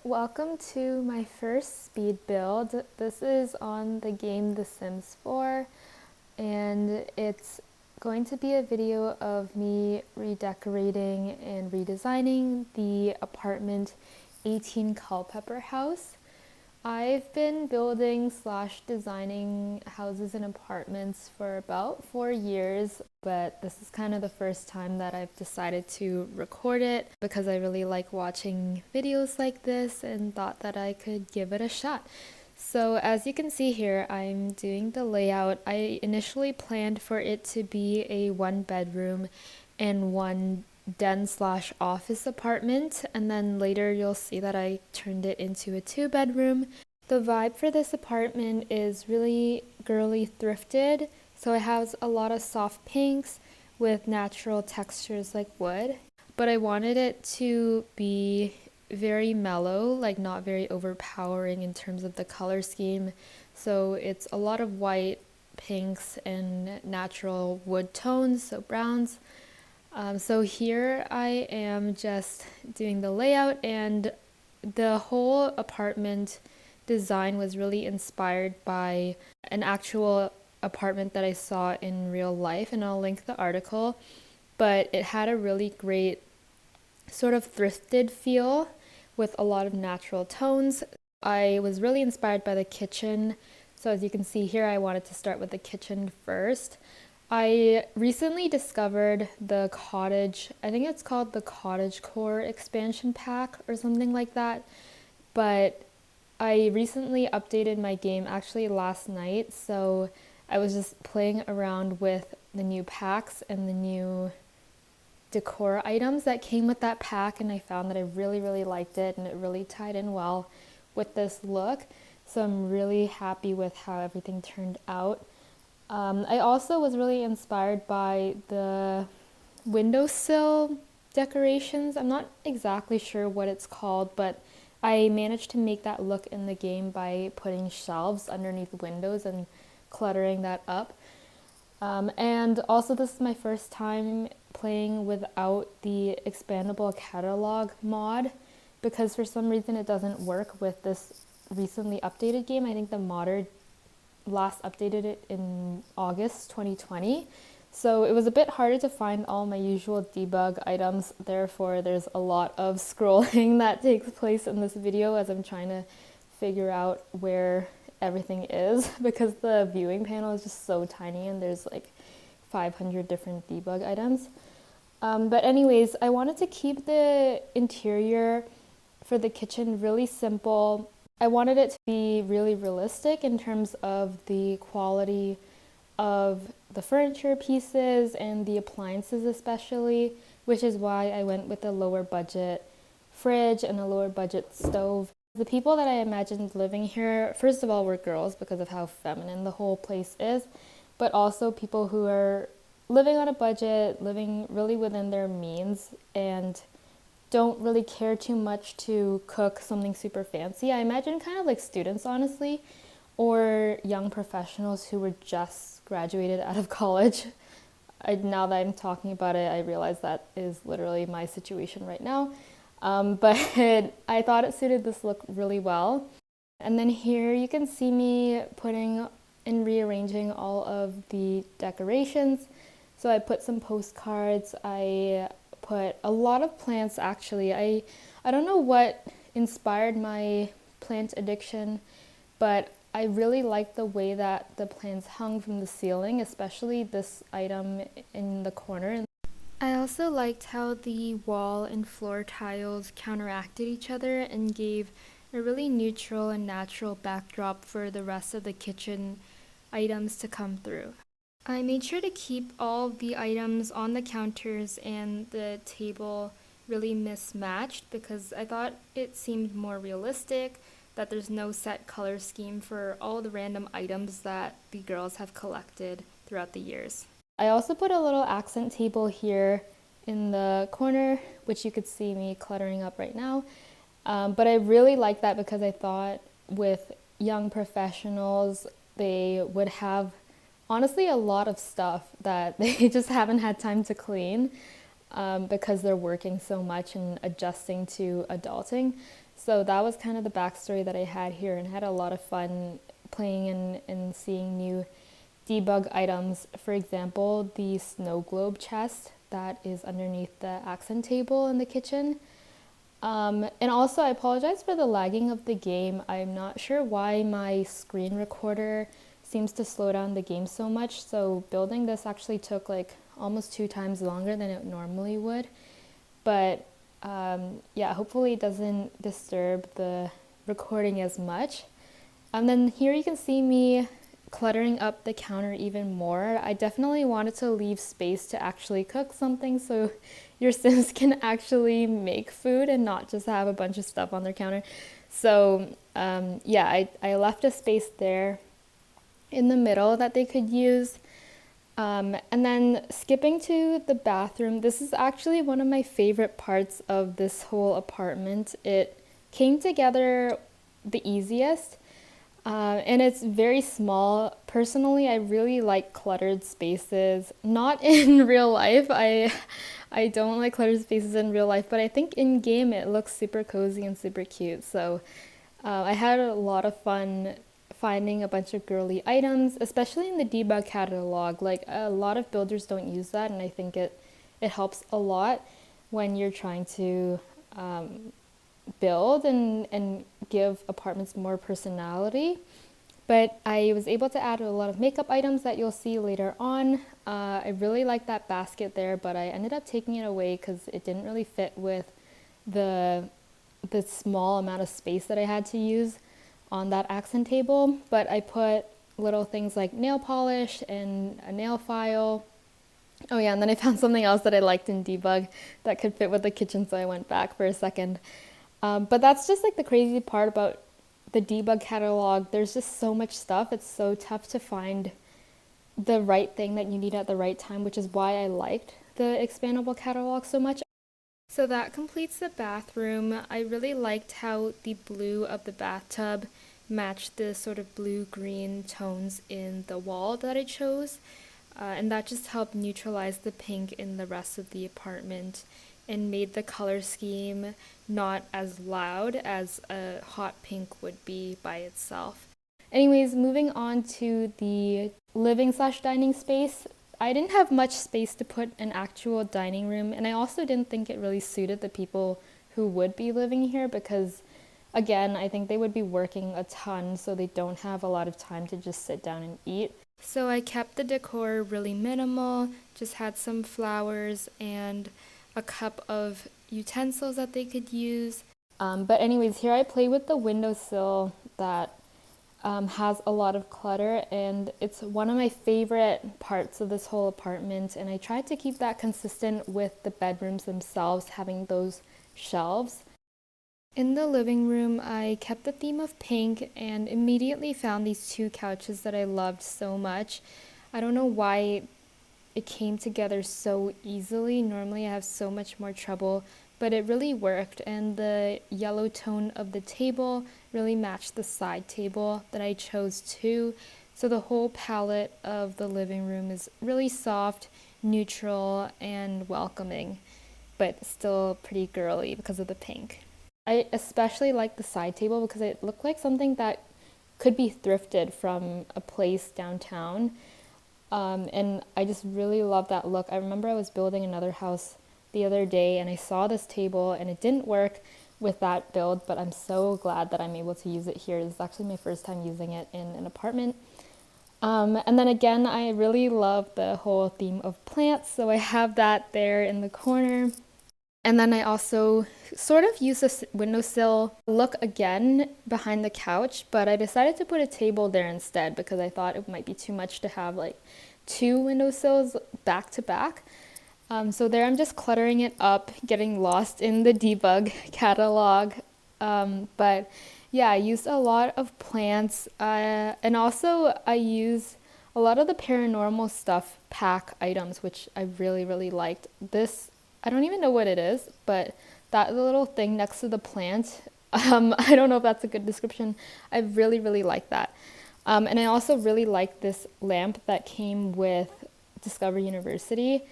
welcome to my first speed build. This is on the game The Sims 4, and it's going to be a video of me redecorating and redesigning the apartment 18 Culpeper house. I've been building slash designing houses and apartments for about 4 years, but this is kind of the first time that I've decided to record it because I really like watching videos like this and thought that I could give it a shot. So as you can see here, I'm doing the layout. I initially planned for it to be a 1 bedroom and 1 den slash office apartment, and then later you'll see that I turned it into a 2 bedroom. The vibe for this apartment is really girly thrifted, so it has a lot of soft pinks with natural textures like wood, but I wanted it to be very mellow, like not very overpowering in terms of the color scheme. So it's a lot of white, pinks, and natural wood tones, so browns. So here I am just doing the layout, and the whole apartment design was really inspired by an actual apartment that I saw in real life, and I'll link the article. But it had a really great sort of thrifted feel with a lot of natural tones. I was really inspired by the kitchen. So as you can see here, I wanted to start with the kitchen first. I recently discovered the cottage, I think it's called the Cottage Core expansion pack or something like that. But I recently updated my game actually last night, so I was just playing around with the new packs and the new decor items that came with that pack, and I found that I really liked it, and it really tied in well with this look. So I'm really happy with how everything turned out. I also was really inspired by the windowsill decorations. I'm not exactly sure what it's called, but I managed to make that look in the game by putting shelves underneath windows and cluttering that up. And also this is my first time playing without the expandable catalog mod, because for some reason it doesn't work with this recently updated game. I think the modder last updated it in August 2020. So it was a bit harder to find all my usual debug items. Therefore, there's a lot of scrolling that takes place in this video as I'm trying to figure out where everything is, because the viewing panel is just so tiny and there's like 500 different debug items. But anyways, I wanted to keep the interior for the kitchen really simple. I wanted it to be really realistic in terms of the quality of the furniture pieces and the appliances especially, which is why I went with a lower budget fridge and a lower budget stove. The people that I imagined living here, first of all, were girls because of how feminine the whole place is, but also people who are living on a budget, living really within their means, and don't really care too much to cook something super fancy. I imagine kind of like students, honestly, or young professionals who were just graduated out of college. Now that I'm talking about it, I realize that is literally my situation right now. But I thought it suited this look really well. And then here you can see me putting and rearranging all of the decorations. So I put some postcards, I put a lot of plants actually. I don't know what inspired my plant addiction, but I really liked the way that the plants hung from the ceiling, especially this item in the corner. I also liked how the wall and floor tiles counteracted each other and gave a really neutral and natural backdrop for the rest of the kitchen items to come through. I made sure to keep all the items on the counters and the table really mismatched because I thought it seemed more realistic that there's no set color scheme for all the random items that the girls have collected throughout the years. I also put a little accent table here in the corner, which you could see me cluttering up right now. But I really like that because I thought with young professionals, they would have honestly a lot of stuff that they just haven't had time to clean because they're working so much and adjusting to adulting. So that was kind of the backstory that I had here, and had a lot of fun playing and seeing new debug items. For example, the snow globe chest that is underneath the accent table in the kitchen. And also, I apologize for the lagging of the game. I'm not sure why my screen recorder seems to slow down the game so much. So building this actually took like almost 2 times longer than it normally would. But yeah, hopefully it doesn't disturb the recording as much. And then here you can see me cluttering up the counter even more. I definitely wanted to leave space to actually cook something so your Sims can actually make food and not just have a bunch of stuff on their counter. So yeah, I left a space there in the middle that they could use. And then skipping to the bathroom, this is actually one of my favorite parts of this whole apartment. It came together the easiest. And it's very small. Personally, I really like cluttered spaces. Not in real life. I don't like cluttered spaces in real life, but I think in game it looks super cozy and super cute. So I had a lot of fun finding a bunch of girly items, especially in the debug catalog. Like a lot of builders don't use that, and I think it helps a lot when you're trying to build and give apartments more personality. But I was able to add a lot of makeup items that you'll see later on. I really like that basket there, but I ended up taking it away because it didn't really fit with the small amount of space that I had to use on that accent table. But I put little things like nail polish and a nail file. Oh yeah, and then I found something else that I liked in debug that could fit with the kitchen, so I went back for a second. But that's just like the crazy part about the debug catalog. There's just so much stuff. It's so tough to find the right thing that you need at the right time, which is why I liked the expandable catalog so much. So that completes the bathroom. I really liked how the blue of the bathtub matched the sort of blue-green tones in the wall that I chose. And that just helped neutralize the pink in the rest of the apartment and made the color scheme not as loud as a hot pink would be by itself. Anyways, moving on to the living/dining space. I didn't have much space to put an actual dining room, and I also didn't think it really suited the people who would be living here because, again, I think they would be working a ton, so they don't have a lot of time to just sit down and eat. So I kept the decor really minimal, just had some flowers and a cup of utensils that they could use. But anyways, here I play with the windowsill that has a lot of clutter, and it's one of my favorite parts of this whole apartment, and I tried to keep that consistent with the bedrooms themselves having those shelves. In the living room, I kept the theme of pink and immediately found these 2 couches that I loved so much. I don't know why it came together so easily. Normally I have so much more trouble, but it really worked, and the yellow tone of the table really matched the side table that I chose too. So the whole palette of the living room is really soft, neutral, and welcoming, but still pretty girly because of the pink. I especially like the side table because it looked like something that could be thrifted from a place downtown. And I just really love that look. I remember I was building another house the other day and I saw this table and it didn't work with that build, but I'm so glad that I'm able to use it here. This is actually my first time using it in an apartment. And then again, I really love the whole theme of plants, so I have that there in the corner. And then I also sort of use this windowsill look again behind the couch, but I decided to put a table there instead because I thought it might be too much to have like 2 windowsills back to back. So there I'm just cluttering it up, getting lost in the debug catalog. But yeah, I used a lot of plants, and also I use a lot of the paranormal stuff pack items, which I really, really liked. This, I don't even know what it is, but that little thing next to the plant, I don't know if that's a good description. I really, really like that. And I also really like this lamp that came with Discovery University.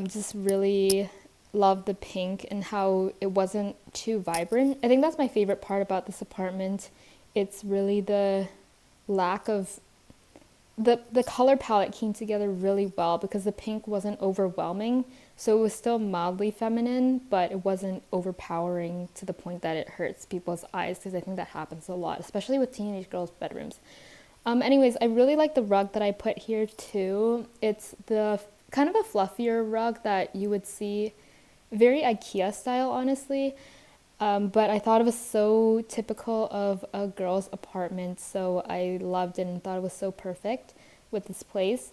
Just really loved the pink and how it wasn't too vibrant. I think that's my favorite part about this apartment. It's really the lack of the color palette came together really well because the pink wasn't overwhelming, so it was still mildly feminine, but it wasn't overpowering to the point that it hurts people's eyes, because I think that happens a lot, especially with teenage girls' bedrooms. Anyways, I really like the rug that I put here too. It's the kind of a fluffier rug that you would see, very IKEA style, honestly. But I thought it was so typical of a girl's apartment, so I loved it and thought it was so perfect with this place.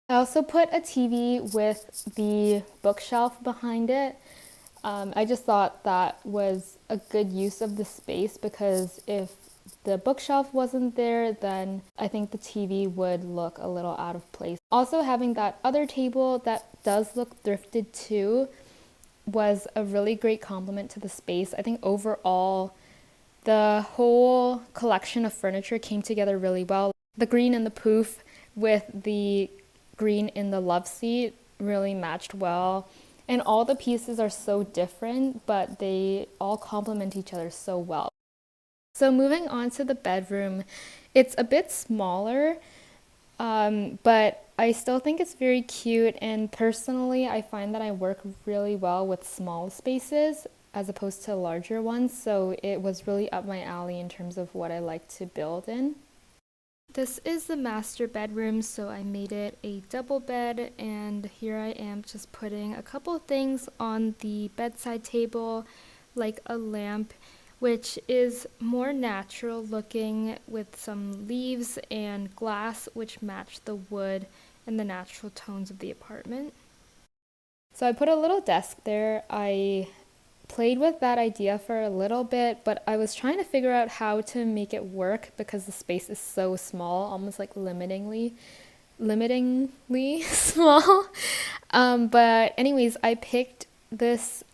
I also put a TV with the bookshelf behind it. I just thought that was a good use of the space, because if the bookshelf wasn't there, then I think the TV would look a little out of place. Also, having that other table that does look thrifted too was a really great compliment to the space. I think overall, the whole collection of furniture came together really well. The green in the poof with the green in the love seat really matched well. And all the pieces are so different, but they all complement each other so well. So moving on to the bedroom, it's a bit smaller, but I still think it's very cute, and personally I find that I work really well with small spaces as opposed to larger ones, so it was really up my alley in terms of what I like to build in. This is the master bedroom, so I made it a double bed, and here I am just putting a couple things on the bedside table, like a lamp, which is more natural looking, with some leaves and glass which match the wood and the natural tones of the apartment. So I put a little desk there. I played with that idea for a little bit, but I was trying to figure out how to make it work because the space is so small, almost like limitingly small. But anyways, I picked this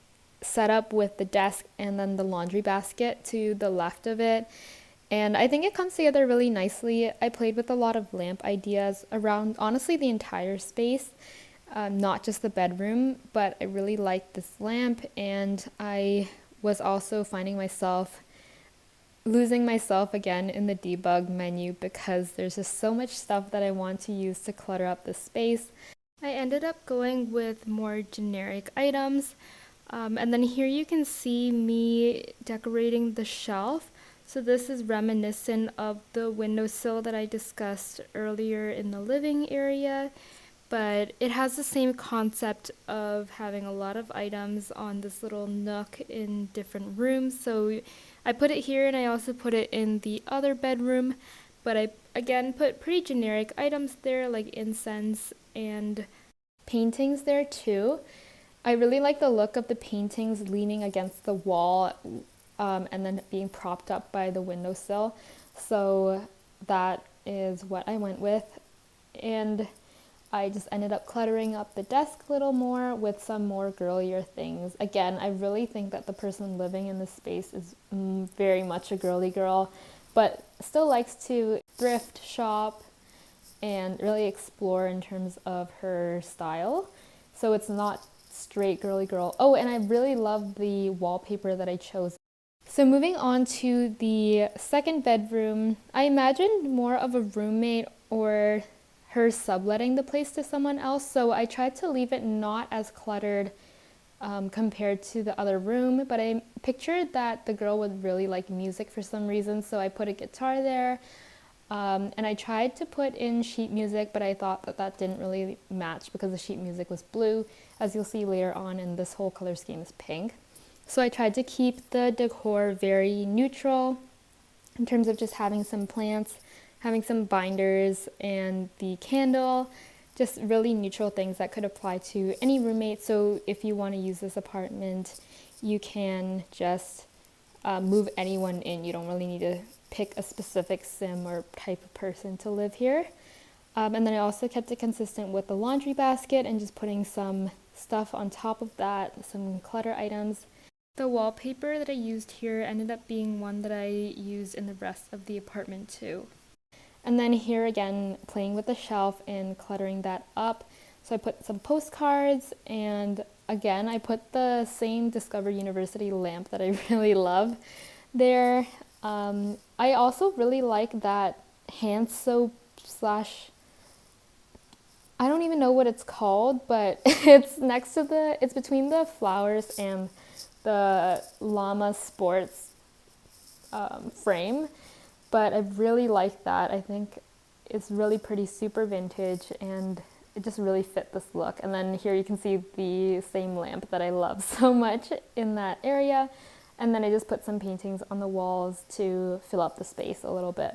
setup with the desk and then the laundry basket to the left of it, and I think it comes together really nicely. I played with a lot of lamp ideas around, honestly, the entire space, not just the bedroom, but I really liked this lamp, and I was also finding myself losing myself again in the debug menu because there's just so much stuff that I want to use to clutter up the space. I ended up going with more generic items, and then here you can see me decorating the shelf. So this is reminiscent of the windowsill that I discussed earlier in the living area, but it has the same concept of having a lot of items on this little nook in different rooms. So I put it here, and I also put it in the other bedroom, but I again put pretty generic items there, like incense and paintings there too. I really like the look of the paintings leaning against the wall, and then being propped up by the windowsill. So that is what I went with. And I just ended up cluttering up the desk a little more with some more girlier things. Again, I really think that the person living in this space is very much a girly girl, but still likes to thrift shop and really explore in terms of her style. So it's not straight girly girl. Oh, and I really love the wallpaper that I chose. So moving on to the second bedroom, I imagined more of a roommate or her subletting the place to someone else, so I tried to leave it not as cluttered compared to the other room, but I pictured that the girl would really like music for some reason, so I put a guitar there, and I tried to put in sheet music, but I thought that that didn't really match because the sheet music was blue, as you'll see later on, and this whole color scheme is pink. So I tried to keep the decor very neutral in terms of just having some plants, having some binders, and the candle, just really neutral things that could apply to any roommate. So if you want to use this apartment, you can just move anyone in. You don't really need to pick a specific sim or type of person to live here. And then I also kept it consistent with the laundry basket and just putting some stuff on top of that, some clutter items. The wallpaper that I used here ended up being one that I used in the rest of the apartment too. And then here again, playing with the shelf and cluttering that up. So I put some postcards and again, I put the same Discover University lamp that I really love there. I also really like that hand soap slash, I don't even know what it's called, but it's between the flowers and the llama sports frame. But I really like that. I think it's really pretty, super vintage, and it just really fit this look. And then here you can see the same lamp that I love so much in that area. And then I just put some paintings on the walls to fill up the space a little bit.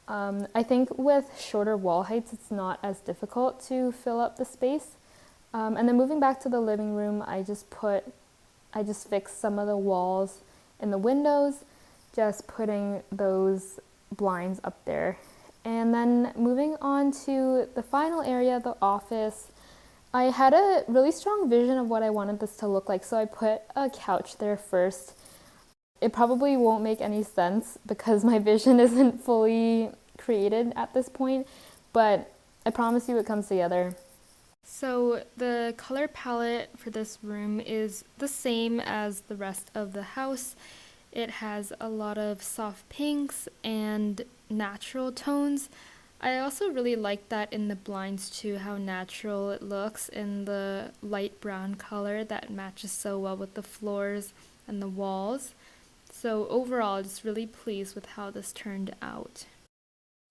I think with shorter wall heights, it's not as difficult to fill up the space. And then moving back to the living room, I just fixed some of the walls in the windows, just putting those blinds up there. And then moving on to the final area, the office, I had a really strong vision of what I wanted this to look like, so I put a couch there first. It probably won't make any sense because my vision isn't fully created at this point, but I promise you it comes together. So the color palette for this room is the same as the rest of the house. It has a lot of soft pinks and natural tones. I also really like that in the blinds too, how natural it looks in the light brown color that matches so well with the floors and the walls. So overall, just really pleased with how this turned out.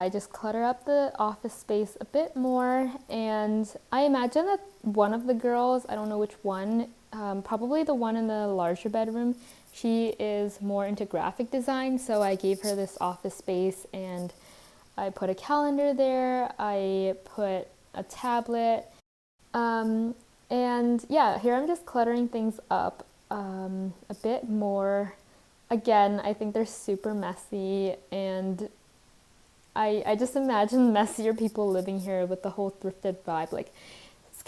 I just clutter up the office space a bit more, and I imagine that one of the girls, I don't know which one, probably the one in the larger bedroom, she is more into graphic design, so I gave her this office space and I put a calendar there, I put a tablet, and yeah, here I'm just cluttering things up a bit more. Again, I think they're super messy, and I just imagine messier people living here with the whole thrifted vibe, like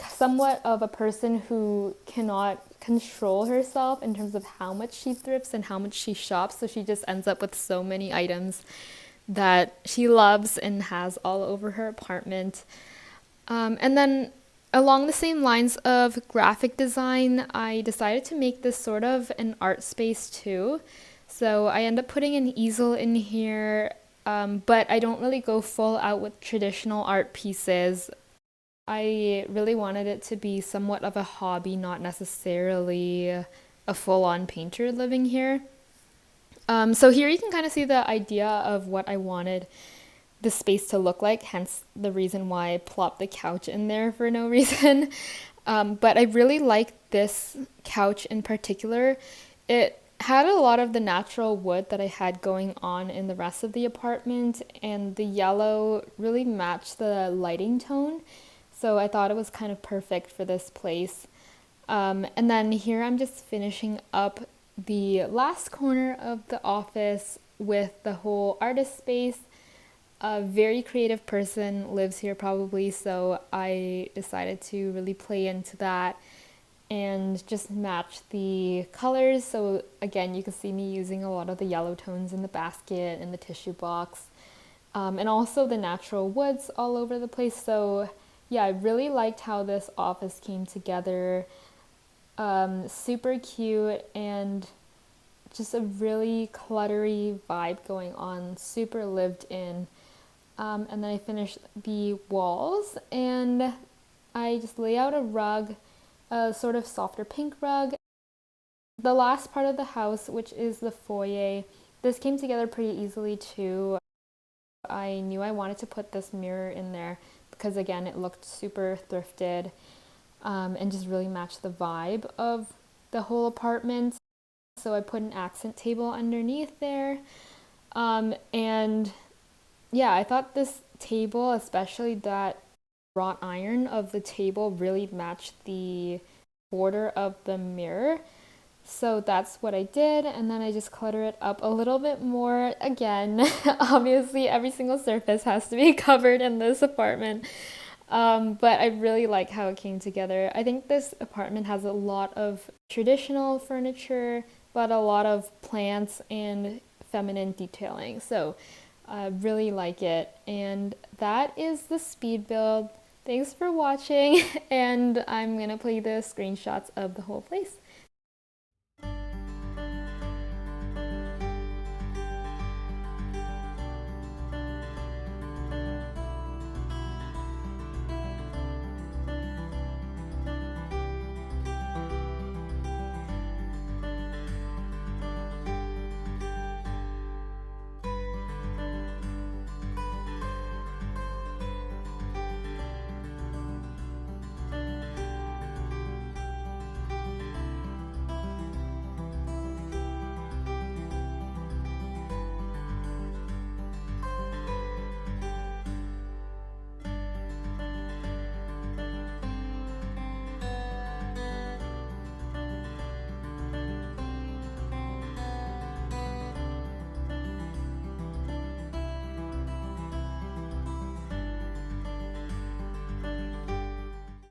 somewhat of a person who cannot control herself in terms of how much she thrifts and how much she shops, so she just ends up with so many items that she loves and has all over her apartment. And then along the same lines of graphic design, I decided to make this sort of an art space too. So I end up putting an easel in here, but I don't really go full out with traditional art pieces. I really wanted it to be somewhat of a hobby, not necessarily a full-on painter living here. So here you can kind of see the idea of what I wanted the space to look like, hence the reason why I plopped the couch in there for no reason. But I really like this couch in particular. It had a lot of the natural wood that I had going on in the rest of the apartment, and the yellow really matched the lighting tone. So I thought it was kind of perfect for this place. And then here I'm just finishing up the last corner of the office with the whole artist space. A very creative person lives here probably, so I decided to really play into that and just match the colors. So again, you can see me using a lot of the yellow tones in the basket and the tissue box, and also the natural woods all over the place. So yeah, I really liked how this office came together. Super cute and just a really cluttery vibe going on, super lived in. And then I finished the walls and I just lay out a rug, a sort of softer pink rug. The last part of the house, which is the foyer, this came together pretty easily too. I knew I wanted to put this mirror in there because again, it looked super thrifted, and just really matched the vibe of the whole apartment. So I put an accent table underneath there. And yeah, I thought this table, especially that wrought iron of the table, really matched the border of the mirror. So that's what I did, and then I just clutter it up a little bit more. Again, obviously every single surface has to be covered in this apartment, but I really like how it came together. I think this apartment has a lot of traditional furniture, but a lot of plants and feminine detailing. So I really like it. And that is the speed build. Thanks for watching, and I'm gonna play the screenshots of the whole place.